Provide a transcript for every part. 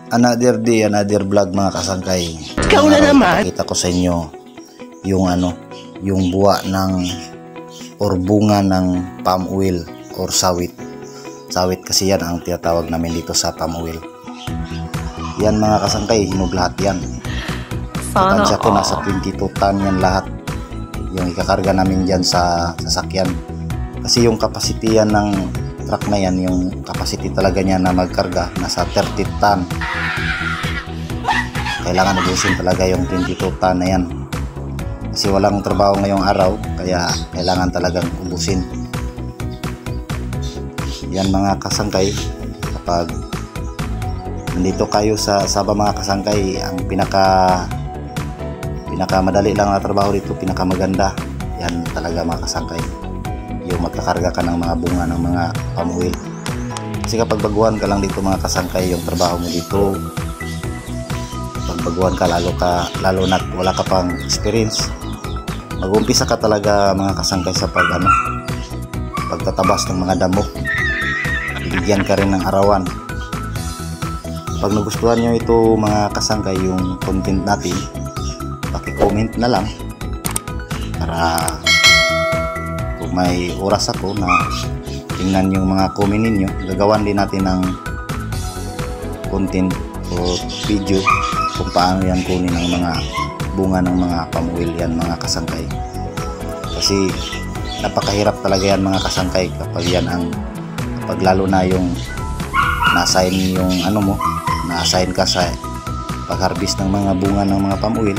Another day, another vlog mga kasangkay. Ikaw na naman. Kita ko sa inyo yung yung buwa ng or bunga ng palm oil or sawit. Sawit kasi yan ang tinatawag namin dito sa palm oil. Yan mga kasangkay, hinog lahat yan. Tansya ko nasa 22 ton yan lahat. Yung ikakarga namin dyan sa sasakyan. Kasi yung capacity yan ng truck na yan, yung capacity talaga niya na magkarga nasa 30 ton. Kailangan ubusin talaga yung 22 ton na yan. Kasi walang trabaho ngayong araw, kaya kailangan talagang ubusin. Yan mga kasangkay, kapag nandito kayo sa Sabah mga kasangkay, ang pinakamadali lang na trabaho dito, pinakamaganda, yan talaga mga kasangkay, yung magkakarga ka ng mga bunga ng mga palm oil. Kasi kapag baguhan ka lang dito mga kasangkay, yung trabaho mo dito, pag baguhan ka, lalo na wala ka pang experience, mag-umpisa ka talaga mga kasangkay sa pagtatabas ng mga damo. Bibigyan ka rin ng arawan. Pag nagustuhan nyo ito mga kasangkay, yung content natin, paki-comment na lang para kung may oras ako na tingnan yung mga comment ninyo, gagawan din natin ng content o video kung paano yan kunin ang mga bunga ng mga palm oil yan mga kasangkay. Kasi napakahirap talaga yan mga kasangkay kapag yan kapag lalo na yung na-assign yung na-assign ka sa pag-harvest ng mga bunga ng mga palm oil.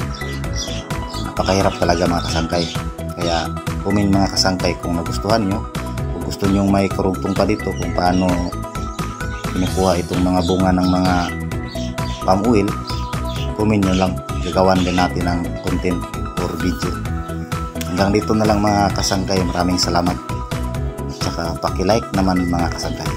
Napakahirap talaga mga kasangkay. Kaya comment mga kasangkay kung nagustuhan nyo, kung gusto nyo may karugtong pa dito kung paano kinukuha itong mga bunga ng mga palm oil, comment nyo lang, gagawan din natin ng content or video. Hanggang dito na lang mga kasangkay, maraming salamat. At saka paki-like naman mga kasangkay.